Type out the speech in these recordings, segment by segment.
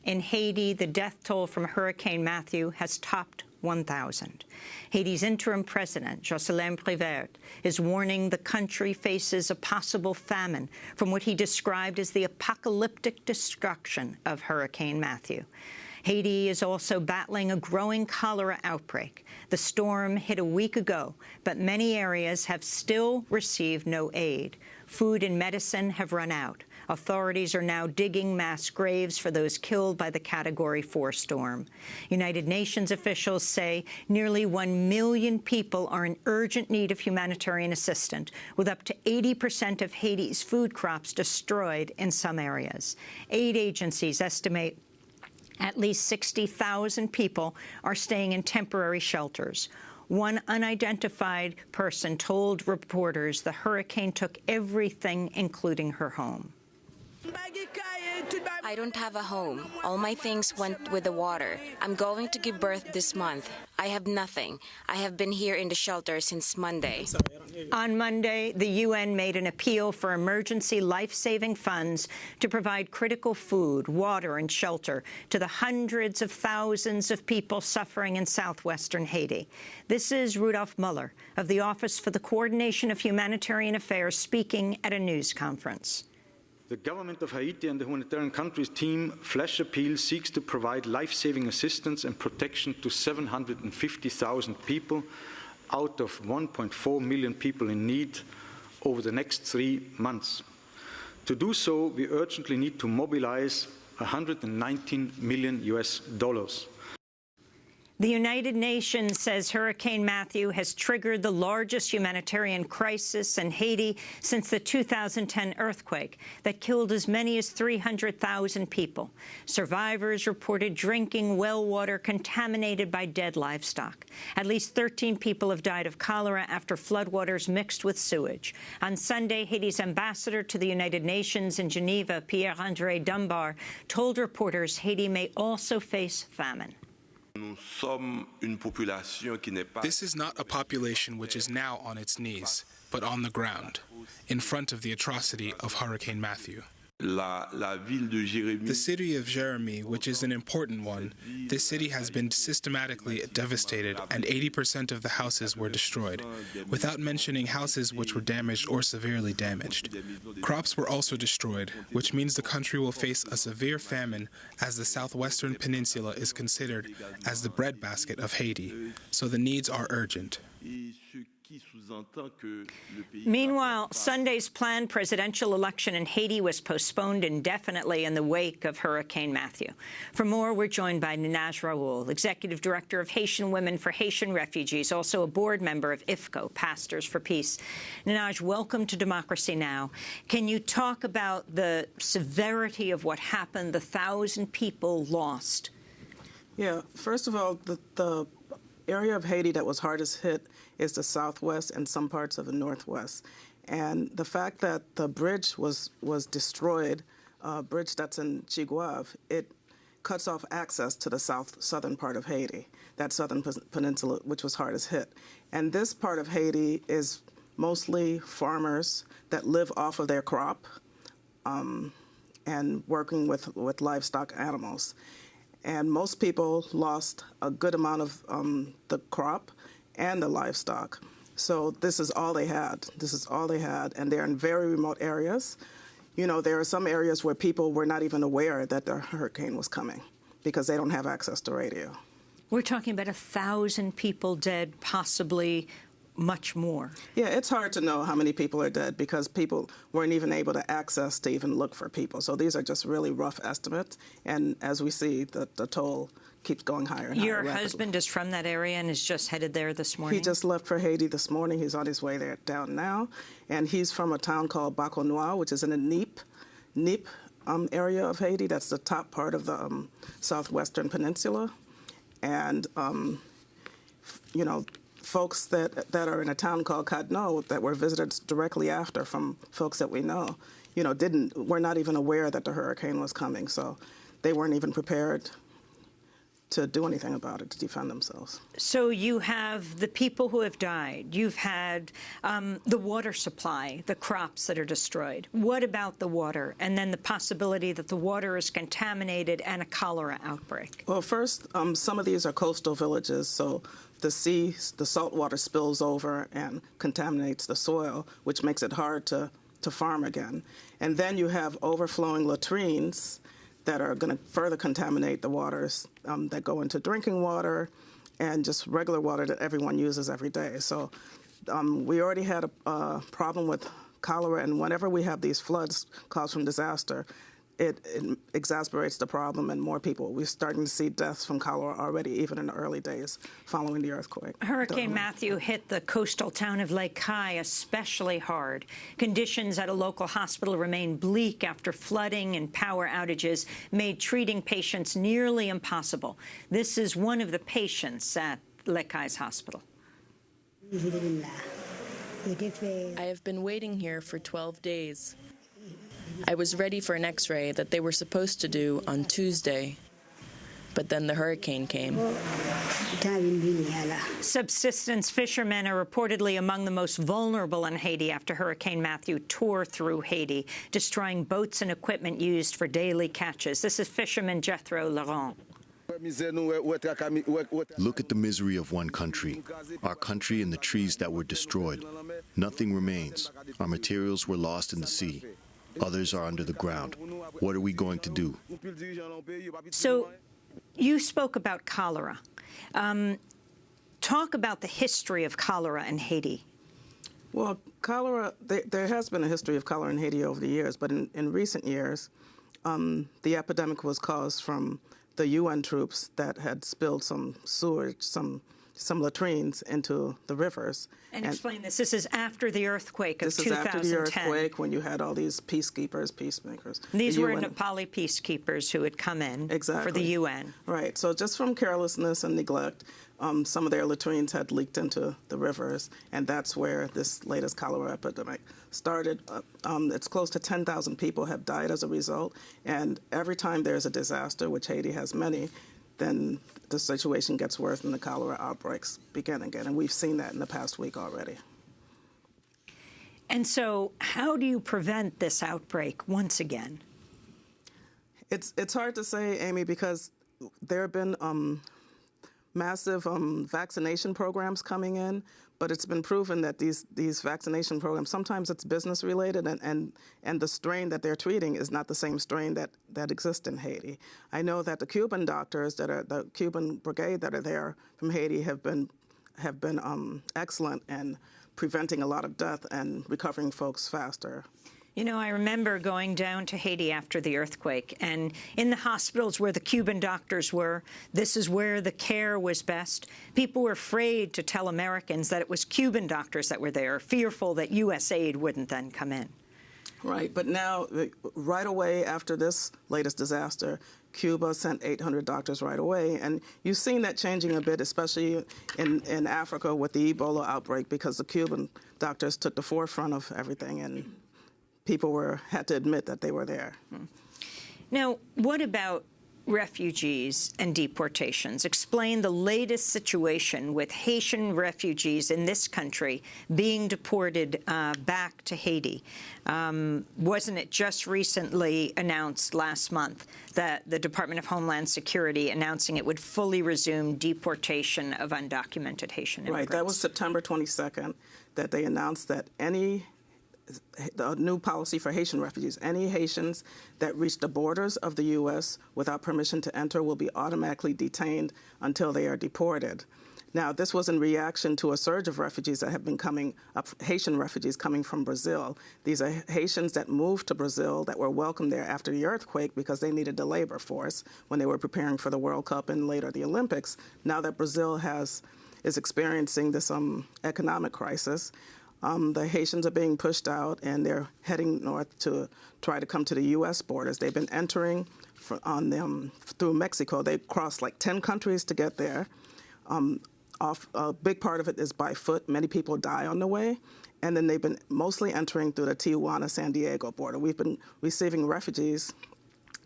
In Haiti, the death toll from Hurricane Matthew has topped 1,000. Haiti's interim president, Jocelyn Prévert, is warning the country faces a possible famine from what he described as the apocalyptic destruction of Hurricane Matthew. Haiti is also battling a growing cholera outbreak. The storm hit a week ago, but many areas have still received no aid. Food and medicine have run out. Authorities are now digging mass graves for those killed by the Category 4 storm. United Nations officials say nearly 1 million people are in urgent need of humanitarian assistance, with up to 80% of Haiti's food crops destroyed in some areas. Aid agencies estimate at least 60,000 people are staying in temporary shelters. One unidentified person told reporters the hurricane took everything, including her home. I don't have a home. All my things went with the water. I'm going to give birth this month. I have nothing. I have been here in the shelter since Monday. On Monday, the UN made an appeal for emergency life-saving funds to provide critical food, water, and shelter to the hundreds of thousands of people suffering in southwestern Haiti. This is Rudolf Muller of the Office for the Coordination of Humanitarian Affairs speaking at a news conference. The government of Haiti and the Humanitarian Countries team Flash Appeal seeks to provide life-saving assistance and protection to 750,000 people out of 1.4 million people in need over the next 3 months. To do so, we urgently need to mobilize $119 million. The United Nations says Hurricane Matthew has triggered the largest humanitarian crisis in Haiti since the 2010 earthquake that killed as many as 300,000 people. Survivors reported drinking well water contaminated by dead livestock. At least 13 people have died of cholera after floodwaters mixed with sewage. On Sunday, Haiti's ambassador to the United Nations in Geneva, Pierre-André Dunbar, told reporters Haiti may also face famine. This is not a population which is now on its knees, but on the ground, in front of the atrocity of Hurricane Matthew. The city of Jérémie, which is an important one, this city has been systematically devastated and 80% of the houses were destroyed, without mentioning houses which were damaged or severely damaged. Crops were also destroyed, which means the country will face a severe famine as the southwestern peninsula is considered as the breadbasket of Haiti, so the needs are urgent. Meanwhile, Sunday's planned presidential election in Haiti was postponed indefinitely in the wake of Hurricane Matthew. For more, we're joined by Ninaj Raoul, Executive Director of Haitian Women for Haitian Refugees, also a board member of IFCO, Pastors for Peace. Ninaj, welcome to Democracy Now! Can you talk about the severity of what happened, the 1,000 people lost? Yeah, first of all, the area of Haiti that was hardest hit is the southwest and some parts of the northwest. And the fact that the bridge was destroyed, bridge that's in Chiguave, it cuts off access to the southern part of Haiti, that southern peninsula, which was hardest hit. And this part of Haiti is mostly farmers that live off of their crop and working with livestock animals. And most people lost a good amount of the crop and the livestock. So this is all they had. This is all they had. And they're in very remote areas. You know, there are some areas where people were not even aware that the hurricane was coming because they don't have access to radio. We're talking about 1,000 people dead, possibly much more. Yeah, it's hard to know how many people are dead because people weren't even able to access to even look for people. So these are just really rough estimates. And as we see, the toll keeps going higher and higher. Your rapidly. husband is from that area and is just headed there this morning? He just left for Haiti this morning. He's on his way there down now. And he's from a town called Baco Noir, which is in the Nip area of Haiti. That's the top part of the southwestern peninsula. And, you know, folks that are in a town called Cadno that were visited directly after from folks that we know, you know, were not even aware that the hurricane was coming. So they weren't even prepared to do anything about it, to defend themselves. So you have the people who have died. You've had the water supply, the crops that are destroyed. What about the water? And then the possibility that the water is contaminated and a cholera outbreak. Well, first, some of these are coastal villages, so the salt water spills over and contaminates the soil, which makes it hard to farm again. And then you have overflowing latrines that are going to further contaminate the waters that go into drinking water and just regular water that everyone uses every day. So we already had a problem with cholera, and whenever we have these floods caused from disaster, it exacerbates the problem, and more people. We're starting to see deaths from cholera already, even in the early days following the earthquake. Hurricane Matthew hit the coastal town of Lake Kai especially hard. Conditions at a local hospital remain bleak after flooding and power outages made treating patients nearly impossible. This is one of the patients at Lake Kai's hospital. I have been waiting here for 12 days. I was ready for an X-ray that they were supposed to do on Tuesday, but then the hurricane came. Subsistence fishermen are reportedly among the most vulnerable in Haiti after Hurricane Matthew tore through Haiti, destroying boats and equipment used for daily catches. This is fisherman Jethro Laurent. Look at the misery of one country, our country and the trees that were destroyed. Nothing remains. Our materials were lost in the sea. Others are under the ground. What are we going to do? So you spoke about cholera. Talk about the history of cholera in Haiti. Well, cholera, there has been a history of cholera in Haiti over the years, but in recent years, the epidemic was caused from the UN troops that had spilled some sewage, some latrines into the rivers. And explain this. This is after the earthquake of 2010. This is after the earthquake when you had all these peacemakers. These were Nepali peacekeepers who had come in for the UN. Right. So just from carelessness and neglect, some of their latrines had leaked into the rivers, and that's where this latest cholera epidemic started. It's close to 10,000 people have died as a result, and every time there's a disaster, which Haiti has many, then the situation gets worse and the cholera outbreaks begin again. And we've seen that in the past week already. And so how do you prevent this outbreak once again? It's hard to say, Amy, because there have been massive vaccination programs coming in, but it's been proven that these vaccination programs, sometimes it's business related, and the strain that they're treating is not the same strain that exists in Haiti. I know that the Cuban doctors the Cuban brigade that are there from Haiti have been excellent in preventing a lot of death and recovering folks faster. You know, I remember going down to Haiti after the earthquake, and in the hospitals where the Cuban doctors were, this is where the care was best. People were afraid to tell Americans that it was Cuban doctors that were there, fearful that U.S. aid wouldn't then come in. Right, but now, right away after this latest disaster, Cuba sent 800 doctors right away, and you've seen that changing a bit, especially in Africa with the Ebola outbreak, because the Cuban doctors took the forefront of everything, and people had to admit that they were there. Now, what about refugees and deportations? Explain the latest situation with Haitian refugees in this country being deported back to Haiti. Wasn't it just recently announced last month that the Department of Homeland Security announcing it would fully resume deportation of undocumented Haitian immigrants? Right, that was September 22nd that they announced that the new policy for Haitian refugees. Any Haitians that reach the borders of the U.S. without permission to enter will be automatically detained until they are deported. Now, this was in reaction to a surge of refugees that have been coming up, Haitian refugees coming from Brazil. These are Haitians that moved to Brazil that were welcomed there after the earthquake because they needed the labor force when they were preparing for the World Cup and later the Olympics. Now that Brazil is experiencing this economic crisis, the Haitians are being pushed out, and they're heading north to try to come to the U.S. borders. They've been entering through Mexico. They crossed like 10 countries to get there. A big part of it is by foot. Many people die on the way. And then they've been mostly entering through the Tijuana-San Diego border. We've been receiving refugees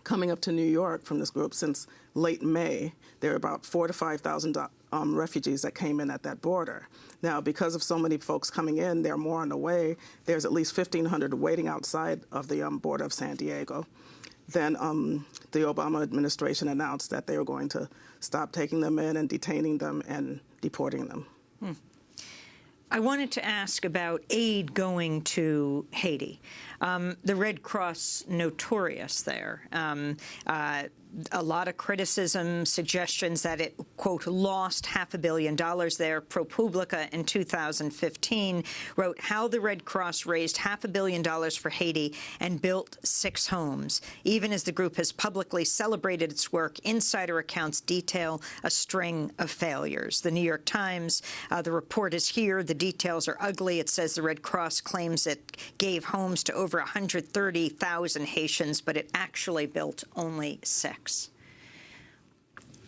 coming up to New York from this group since late May. There are about 4,000 to 5,000 refugees that came in at that border. Now, because of so many folks coming in, there are more on the way. There's at least 1,500 waiting outside of the border of San Diego. Then the Obama administration announced that they were going to stop taking them in and detaining them and deporting them. I wanted to ask about aid going to Haiti. The Red Cross, notorious there. A lot of criticism, suggestions that it, quote, lost $500 million there. ProPublica in 2015 wrote how the Red Cross raised $500 million for Haiti and built 6 homes. Even as the group has publicly celebrated its work, insider accounts detail a string of failures. The New York Times, the report is here. The details are ugly. It says the Red Cross claims it gave homes to over 130,000 Haitians, but it actually built only 6.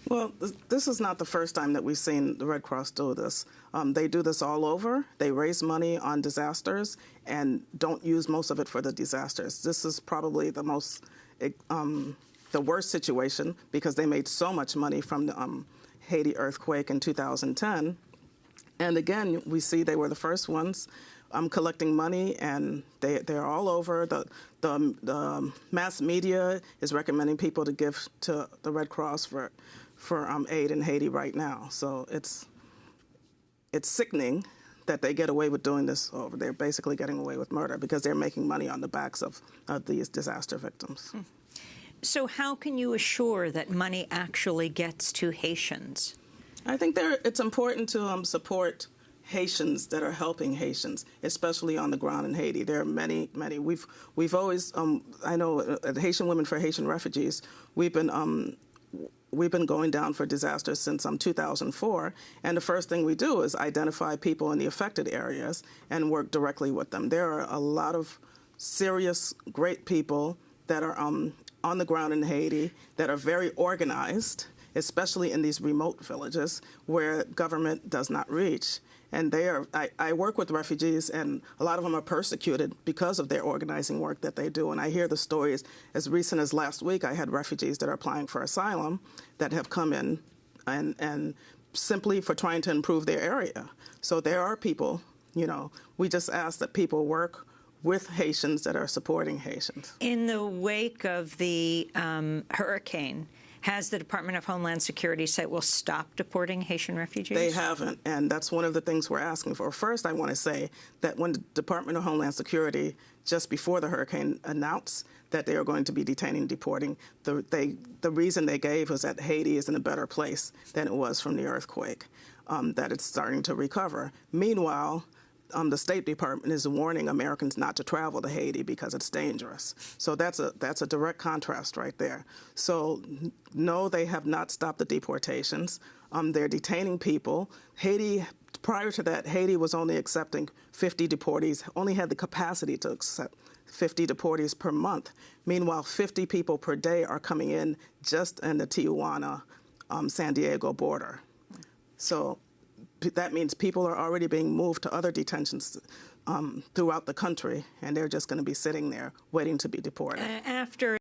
Well, this is not the first time that we've seen the Red Cross do this. They do this all over. They raise money on disasters and don't use most of it for the disasters. This is probably the most, the worst situation because they made so much money from the Haiti earthquake in 2010. And again, we see they were the first ones collecting money, and they're all over. The mass media is recommending people to give to the Red Cross for aid in Haiti right now. So it's sickening that they get away with doing this over. They're basically getting away with murder because they're making money on the backs of these disaster victims. So how can you assure that money actually gets to Haitians? I think it's important to support Haitians that are helping Haitians, especially on the ground in Haiti. There are many. We've always, I know at Haitian Women for Haitian Refugees, we've been going down for disasters since 2004, and the first thing we do is identify people in the affected areas and work directly with them. There are a lot of serious, great people that are on the ground in Haiti that are very organized, especially in these remote villages where government does not reach. And I work with refugees, and a lot of them are persecuted because of their organizing work that they do. And I hear the stories. As recent as last week, I had refugees that are applying for asylum that have come in and simply for trying to improve their area. So there are people, we just ask that people work with Haitians that are supporting Haitians. In the wake of the hurricane, has the Department of Homeland Security said it will stop deporting Haitian refugees? They haven't, and that's one of the things we're asking for. First, I want to say that when the Department of Homeland Security, just before the hurricane, announced that they are going to be detaining and deporting, the reason they gave was that Haiti is in a better place than it was from the earthquake, that it's starting to recover. Meanwhile, the State Department is warning Americans not to travel to Haiti because it's dangerous. So that's a direct contrast right there. So no, they have not stopped the deportations. They're detaining people. Haiti, prior to that, Haiti was only accepting 50 deportees, only had the capacity to accept 50 deportees per month. Meanwhile, 50 people per day are coming in just in the Tijuana, San Diego border. So that means people are already being moved to other detentions throughout the country, and they're just going to be sitting there waiting to be deported. After